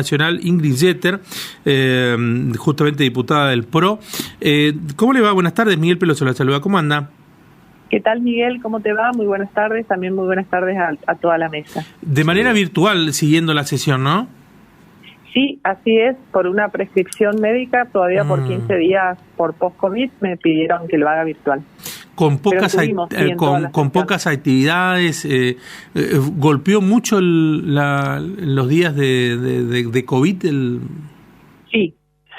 Nacional, Ingrid Jeter, justamente diputada del PRO. ¿Cómo le va? Buenas tardes, Miguel Peloso la saluda. ¿Cómo anda? ¿Qué tal, Miguel? ¿Cómo te va? Muy buenas tardes. También muy buenas tardes a toda la mesa. De manera virtual, siguiendo la sesión, ¿no? Sí, así es. Por una prescripción médica, todavía por 15 días por post-COVID, me pidieron que lo haga virtual. Con pocas actividades, ¿golpeó mucho los días de COVID?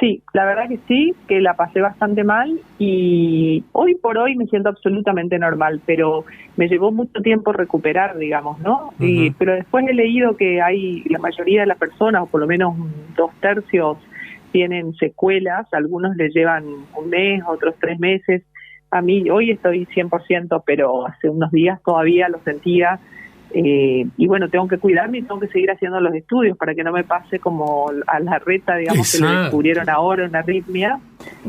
Sí, la verdad que sí, que la pasé bastante mal y hoy por hoy me siento absolutamente normal, pero me llevó mucho tiempo recuperar, digamos, ¿no? Uh-huh. Pero después he leído que la mayoría de las personas, o por lo menos 2/3, tienen secuelas, algunos les llevan un mes, otros 3 meses. A mí hoy estoy 100%, pero hace unos días todavía lo sentía. Y bueno, tengo que cuidarme y tengo que seguir haciendo los estudios para que no me pase como a la reta, digamos. Exacto. Que lo descubrieron ahora, una arritmia.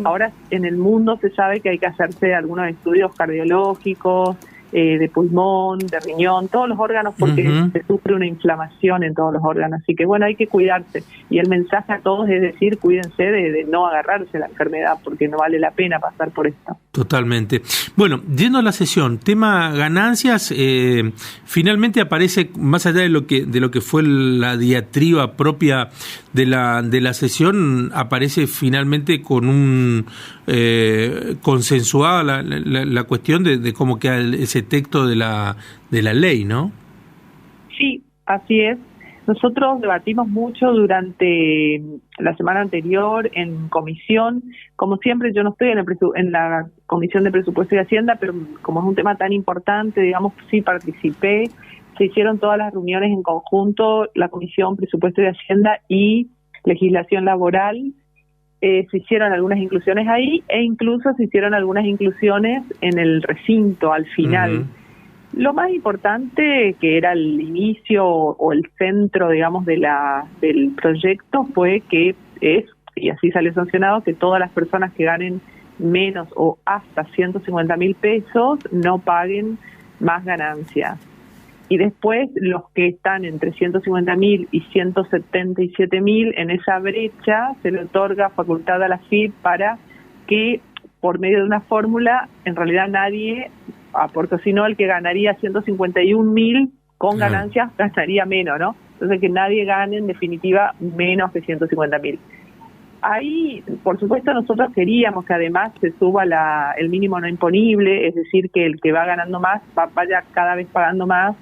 Ahora en el mundo se sabe que hay que hacerse algunos estudios cardiológicos, de pulmón, de riñón, todos los órganos, porque se sufre una inflamación en todos los órganos. Así que bueno, hay que cuidarse. Y el mensaje a todos es decir, cuídense de no agarrarse la enfermedad, porque no vale la pena pasar por esto. Totalmente. Bueno, yendo a la sesión, tema ganancias, finalmente aparece, más allá de lo que fue la diatriba propia de la sesión, aparece finalmente con un consensuada la cuestión de cómo queda ese texto de la ley, ¿no? Sí, así es. Nosotros debatimos mucho durante la semana anterior en comisión. Como siempre, yo no estoy en la Comisión de Presupuesto y Hacienda, pero como es un tema tan importante, digamos, sí participé. Se hicieron todas las reuniones en conjunto, la Comisión Presupuesto y Hacienda y Legislación Laboral. Se hicieron algunas inclusiones ahí e incluso se hicieron algunas inclusiones en el recinto al final. Uh-huh. Lo más importante, que era el inicio o el centro, digamos, del proyecto, fue que y así sale sancionado, que todas las personas que ganen menos o hasta 150.000 pesos no paguen más ganancias. Y después los que están entre 150.000 y 177.000, en esa brecha se le otorga facultad a la FIP para que por medio de una fórmula, en realidad nadie aporta, sino el que ganaría 151.000 con ganancias ganaría menos, ¿no? Entonces que nadie gane en definitiva menos que 150.000. Ahí, por supuesto, nosotros queríamos que además se suba el mínimo no imponible, es decir, que el que va ganando más vaya cada vez pagando más,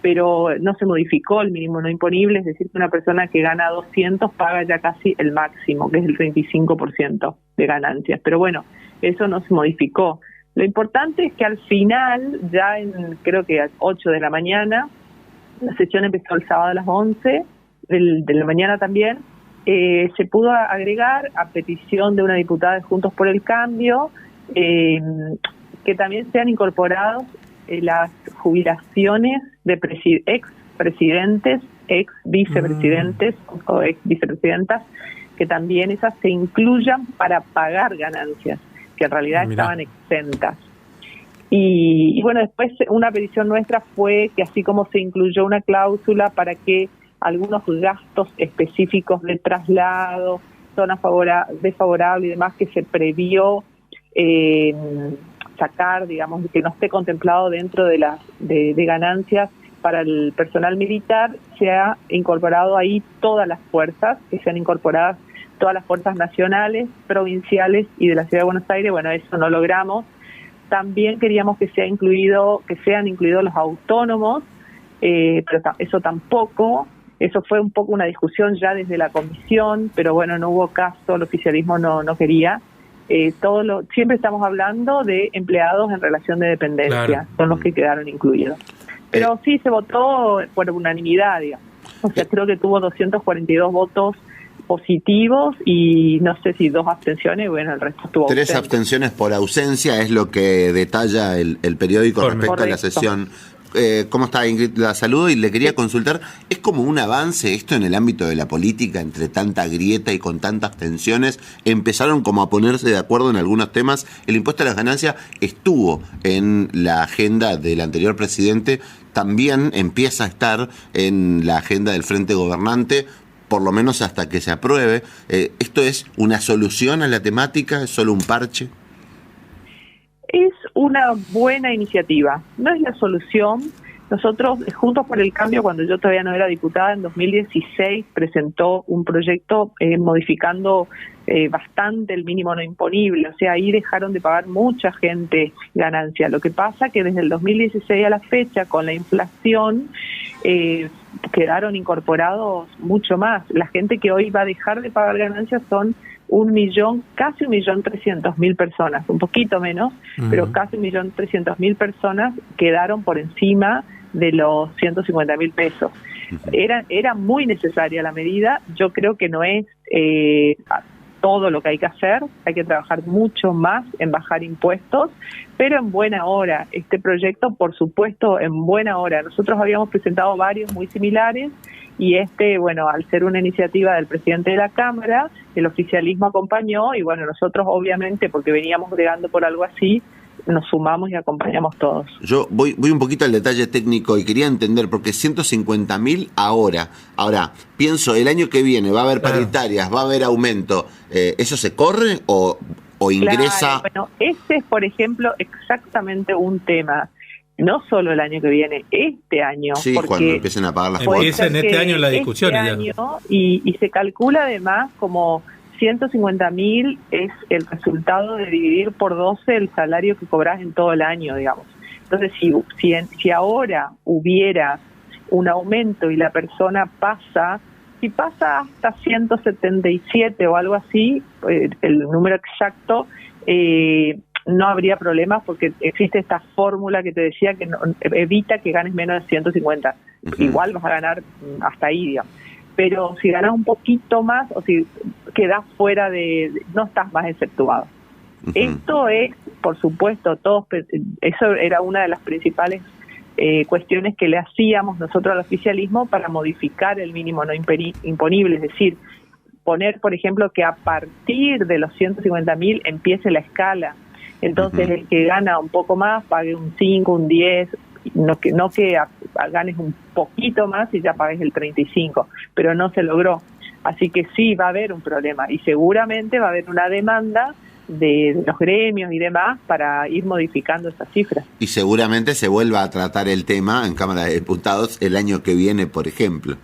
pero no se modificó el mínimo no imponible, es decir, que una persona que gana 200 paga ya casi el máximo, que es el 35% de ganancias. Pero bueno, eso no se modificó. Lo importante es que al final, ya creo que a 8 de la mañana, la sesión empezó el sábado a las 11 de la mañana también, se pudo agregar a petición de una diputada de Juntos por el Cambio, que también sean incorporados las jubilaciones de expresidentes, exvicepresidentes o exvicepresidentas, que también esas se incluyan para pagar ganancias, que en realidad estaban exentas. Y bueno, después una petición nuestra fue que así como se incluyó una cláusula para que algunos gastos específicos de traslado, zona desfavorable y demás que se previó sacar, digamos, que no esté contemplado dentro de ganancias para el personal militar, se ha incorporado ahí todas las fuerzas, que sean incorporadas todas las fuerzas nacionales, provinciales y de la Ciudad de Buenos Aires. Bueno, eso no logramos. También queríamos que sean incluidos los autónomos, pero eso tampoco. Eso fue un poco una discusión ya desde la comisión, pero bueno, no hubo caso, el oficialismo no quería. Siempre estamos hablando de empleados en relación de dependencia, claro. Son los que quedaron incluidos. Pero sí se votó por unanimidad, digamos. O sea, creo que tuvo 242 votos positivos y no sé si 2 abstenciones, bueno, el resto estuvo 3 ausente. Abstenciones por ausencia es lo que detalla el periódico respecto a la sesión. ¿Cómo está, Ingrid? La saludo y le quería consultar, ¿es como un avance esto en el ámbito de la política entre tanta grieta y con tantas tensiones? Empezaron como a ponerse de acuerdo en algunos temas. El impuesto a las ganancias estuvo en la agenda del anterior presidente, también empieza a estar en la agenda del Frente Gobernante. por lo menos hasta que se apruebe. ¿Esto es una solución a la temática? ¿Es solo un parche? Es una buena iniciativa, no es la solución. Nosotros, Juntos por el Cambio, cuando yo todavía no era diputada, en 2016 presentó un proyecto modificando bastante el mínimo no imponible, o sea, ahí dejaron de pagar mucha gente ganancia. Lo que pasa que desde el 2016 a la fecha, con la inflación, quedaron incorporados mucho más. La gente que hoy va a dejar de pagar ganancias son casi 1.300.000 personas, un poquito menos, pero casi 1.300.000 personas quedaron por encima de los 150.000 pesos. Era muy necesaria la medida. Yo creo que no es todo lo que hay que hacer, hay que trabajar mucho más en bajar impuestos, pero en buena hora. Este proyecto, por supuesto, en buena hora. Nosotros habíamos presentado varios muy similares, y bueno, al ser una iniciativa del presidente de la Cámara, el oficialismo acompañó, y bueno, nosotros obviamente, porque veníamos bregando por algo así, nos sumamos y acompañamos todos. Yo voy un poquito al detalle técnico y quería entender, porque 150.000 ahora, pienso, el año que viene va a haber paritarias, va a haber aumento, ¿eso se corre o ingresa? Claro, bueno, ese es, por ejemplo, exactamente un tema. No solo el año que viene, este año. Sí, porque cuando empiecen a pagar las cuotas. Empiecen este año las discusiones. Este año, y se calcula además como 150.000 es el resultado de dividir por 12 el salario que cobras en todo el año, digamos. Entonces, si ahora hubiera un aumento y la persona pasa hasta 177 o algo así, el número exacto, no habría problemas, porque existe esta fórmula que te decía que evita que ganes menos de 150. Igual vas a ganar hasta ahí, digamos. Pero si ganas un poquito más, o si quedas fuera no estás más exceptuado. Esto es, por supuesto, eso era una de las principales cuestiones que le hacíamos nosotros al oficialismo para modificar el mínimo no imponible, es decir, poner, por ejemplo, que a partir de los 150.000 empiece la escala. Entonces, el que gana un poco más pague un 5, un 10, no que ganes un poquito más y ya pagues el 35, pero no se logró. Así que sí, va a haber un problema, y seguramente va a haber una demanda de los gremios y demás para ir modificando esas cifras. Y seguramente se vuelva a tratar el tema en Cámara de Diputados el año que viene, por ejemplo.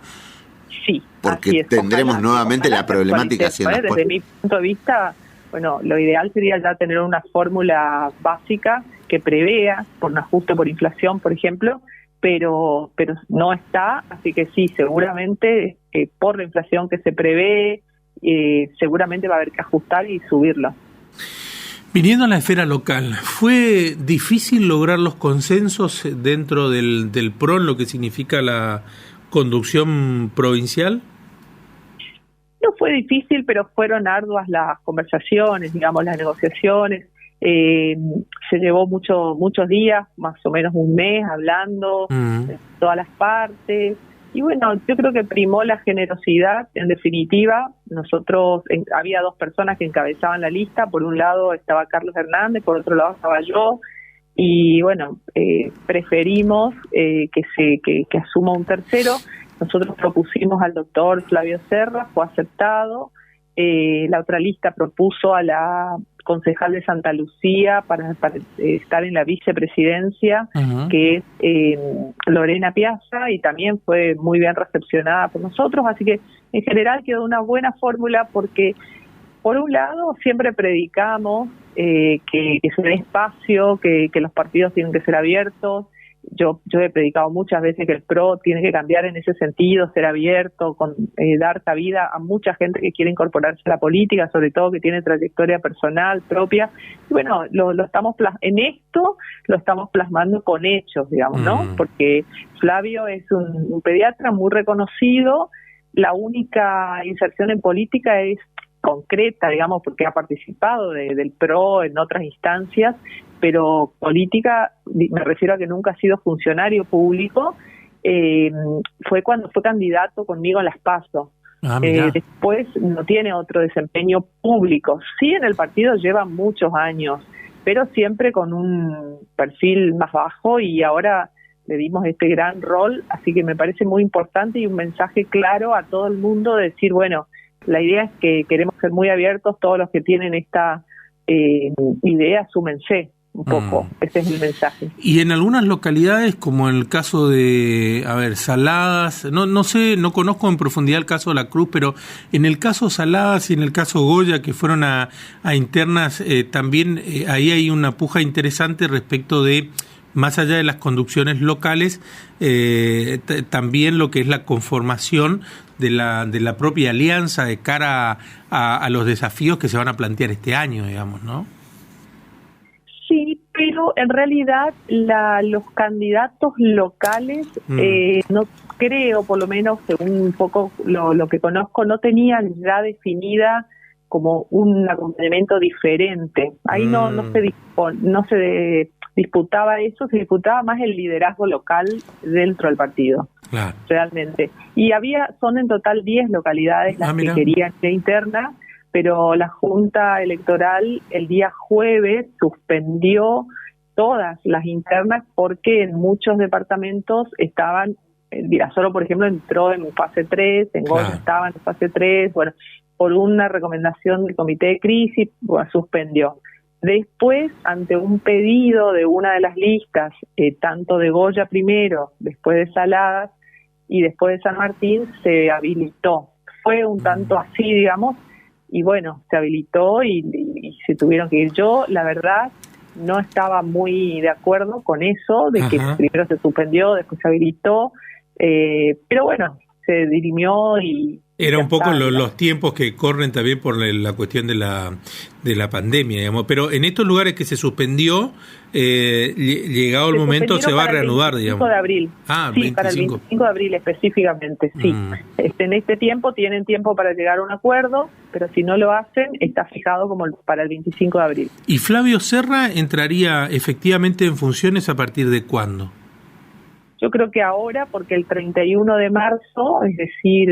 Sí, porque tendremos nuevamente la problemática haciendo. Desde mi punto de vista, bueno, lo ideal sería ya tener una fórmula básica que prevea por un ajuste por inflación, por ejemplo, pero no está, así que sí, seguramente por la inflación que se prevé, seguramente va a haber que ajustar y subirlo. Viniendo a la esfera local, ¿fue difícil lograr los consensos dentro del PRO en lo que significa la conducción provincial? No fue difícil, pero fueron arduas las conversaciones, digamos, las negociaciones. Se llevó muchos días, más o menos un mes, hablando de todas las partes. Y bueno, yo creo que primó la generosidad, en definitiva. Nosotros, había dos personas que encabezaban la lista. Por un lado estaba Carlos Hernández, por otro lado estaba yo. Y bueno, preferimos que asuma un tercero. Nosotros propusimos al doctor Flavio Serra, fue aceptado. La otra lista propuso a la concejal de Santa Lucía para estar en la vicepresidencia, que es Lorena Piazza, y también fue muy bien recepcionada por nosotros. Así que en general quedó una buena fórmula, porque por un lado siempre predicamos que se dé espacio, que los partidos tienen que ser abiertos. Yo he predicado muchas veces que el PRO tiene que cambiar en ese sentido, ser abierto, dar cabida a mucha gente que quiere incorporarse a la política, sobre todo que tiene trayectoria personal propia. Y bueno, lo estamos en esto lo estamos plasmando con hechos, digamos, ¿no? Porque Flavio es un pediatra muy reconocido. La única inserción en política es concreta, digamos, porque ha participado del PRO en otras instancias, pero política, me refiero a que nunca ha sido funcionario público. Fue cuando fue candidato conmigo en las PASO. Después no tiene otro desempeño público. Sí, en el partido lleva muchos años, pero siempre con un perfil más bajo, y ahora le dimos este gran rol, así que me parece muy importante y un mensaje claro a todo el mundo de decir, bueno, la idea es que queremos ser muy abiertos, todos los que tienen esta idea, súmense un poco, ese es el mensaje. Y en algunas localidades, como en el caso de, Saladas, no sé, no conozco en profundidad el caso de La Cruz, pero en el caso Saladas y en el caso Goya, que fueron a internas, también ahí hay una puja interesante respecto de, más allá de las conducciones locales, también lo que es la conformación de la propia alianza de cara a los desafíos que se van a plantear este año, digamos, ¿no? Sí, pero en realidad los candidatos locales, no creo, por lo menos según un poco lo que conozco, no tenían ya definida como un acompañamiento diferente. Ahí no se disputaba eso, se disputaba más el liderazgo local dentro del partido, claro, realmente. Y son en total 10 localidades las que querían ir interna, pero la Junta Electoral el día jueves suspendió todas las internas porque en muchos departamentos estaban, Virasoro, por ejemplo, entró en fase 3, en Goya estaba en fase 3, bueno, por una recomendación del Comité de Crisis, suspendió. Después, ante un pedido de una de las listas, tanto de Goya primero, después de Saladas y después de San Martín, se habilitó. Fue un tanto así, digamos, y bueno, se habilitó y se tuvieron que ir. Yo, la verdad, no estaba muy de acuerdo con eso, de que primero se suspendió, después se habilitó, pero bueno, se dirimió y... Era un poco los tiempos que corren también por la cuestión de la pandemia, digamos. Pero en estos lugares que se suspendió, llegado el momento se va a reanudar, digamos. El 25 de abril. Sí, 25. Para el 25 de abril específicamente, sí. En este tiempo tienen tiempo para llegar a un acuerdo, pero si no lo hacen, está fijado como para el 25 de abril. ¿Y Flavio Serra entraría efectivamente en funciones a partir de cuándo? Yo creo que ahora, porque el 31 de marzo, es decir,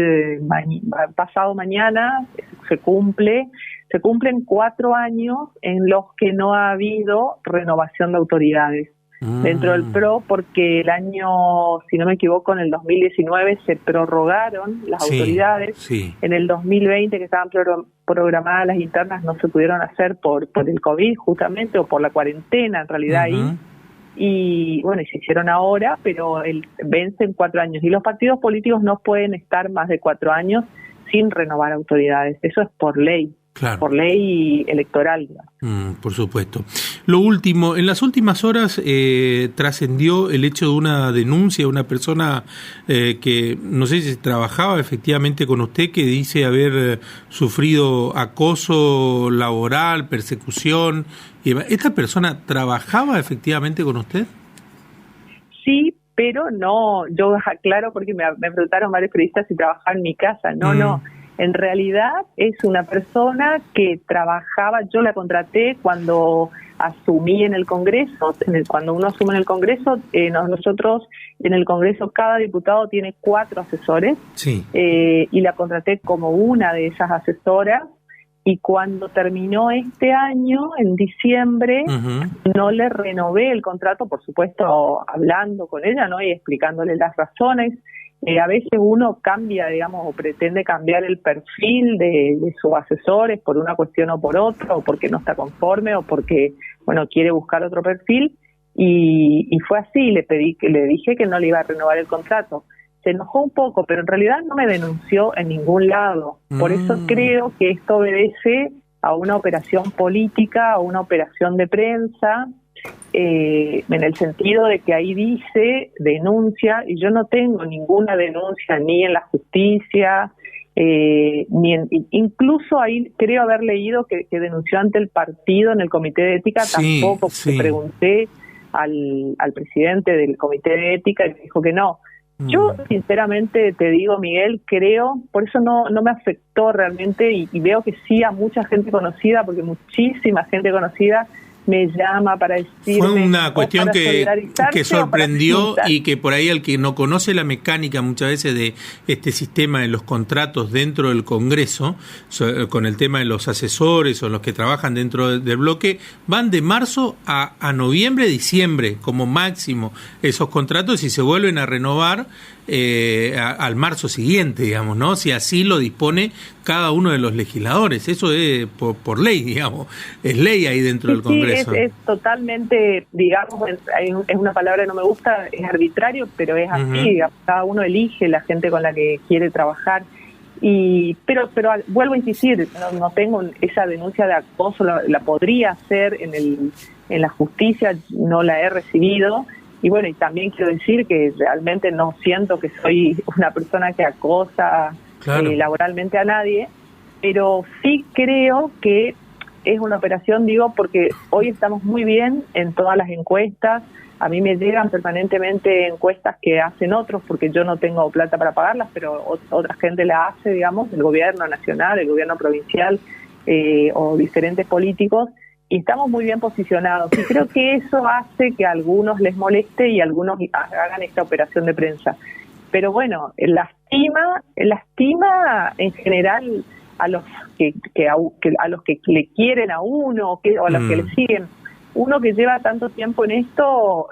pasado mañana, se cumplen 4 años en los que no ha habido renovación de autoridades dentro del PRO, porque el año, si no me equivoco, en el 2019 se prorrogaron las autoridades. Sí. En el 2020, que estaban programadas las internas, no se pudieron hacer por el COVID justamente, o por la cuarentena en realidad ahí. Y bueno, y se hicieron ahora, pero vencen 4 años. Y los partidos políticos no pueden estar más de 4 años sin renovar autoridades. Eso es por ley, por ley electoral. Por supuesto. Lo último, en las últimas horas trascendió el hecho de una denuncia de una persona que no sé si trabajaba efectivamente con usted, que dice haber sufrido acoso laboral, persecución. ¿Esta persona trabajaba efectivamente con usted? Sí, pero no, yo aclaro porque me preguntaron varios periodistas si trabajaba en mi casa. No. En realidad es una persona que trabajaba, yo la contraté cuando asumí en el Congreso, cuando uno asume en el Congreso, nosotros en el Congreso cada diputado tiene 4 asesores, y la contraté como una de esas asesoras, y cuando terminó este año, en diciembre, no le renové el contrato, por supuesto hablando con ella, ¿no? Y explicándole las razones. A veces uno cambia, digamos, o pretende cambiar el perfil de sus asesores por una cuestión o por otra, o porque no está conforme, o porque, bueno, quiere buscar otro perfil, y fue así. Le dije que no le iba a renovar el contrato. Se enojó un poco, pero en realidad no me denunció en ningún lado. Por eso creo que esto obedece a una operación política, a una operación de prensa, en el sentido de que ahí dice denuncia, y yo no tengo ninguna denuncia ni en la justicia, incluso ahí creo haber leído que denunció ante el partido en el Comité de Ética. Tampoco pregunté al presidente del Comité de Ética y dijo que no. Yo sinceramente te digo, Miguel, creo, por eso no me afectó realmente, y veo que sí a mucha gente conocida, porque muchísima gente conocida me llama para decirme... Fue una cuestión que sorprendió y que por ahí al que no conoce la mecánica muchas veces de este sistema de los contratos dentro del Congreso, con el tema de los asesores o los que trabajan dentro del bloque, van de marzo a noviembre, diciembre como máximo esos contratos y se vuelven a renovar al marzo siguiente, digamos, ¿no? Si así lo dispone cada uno de los legisladores. Eso es por ley, digamos. Es ley ahí dentro del Congreso. Sí, es totalmente, digamos, es una palabra que no me gusta, es arbitrario, pero es así, digamos, cada uno elige la gente con la que quiere trabajar. Pero vuelvo a insistir, no tengo esa denuncia de acoso, la podría hacer en la justicia, no la he recibido. Y bueno, y también quiero decir que realmente no siento que soy una persona que acosa laboralmente a nadie, pero sí creo que es una operación, digo, porque hoy estamos muy bien en todas las encuestas. A mí me llegan permanentemente encuestas que hacen otros, porque yo no tengo plata para pagarlas, pero otra gente la hace, digamos, el gobierno nacional, el gobierno provincial o diferentes políticos. Y estamos muy bien posicionados. Y creo que eso hace que a algunos les moleste y algunos hagan esta operación de prensa. Pero bueno, lastima en general a los a los que le quieren a uno o a los que le siguen. Uno que lleva tanto tiempo en esto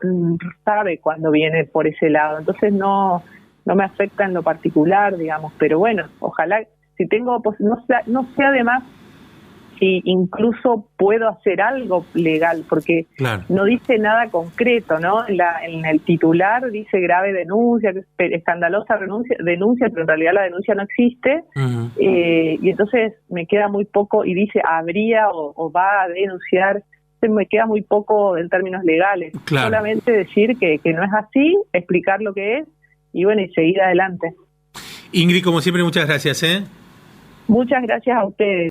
sabe cuando viene por ese lado. Entonces no me afecta en lo particular, digamos. Pero bueno, ojalá si tengo no sé además si incluso puedo hacer algo legal, porque no dice nada concreto, ¿no? En el titular dice grave denuncia, escandalosa denuncia, pero en realidad la denuncia no existe, y entonces me queda muy poco, y dice habría o va a denunciar, entonces me queda muy poco en términos legales. Solamente decir que no es así, explicar lo que es, y bueno, y seguir adelante. Ingrid, como siempre, muchas gracias, ¿eh? Muchas gracias a ustedes.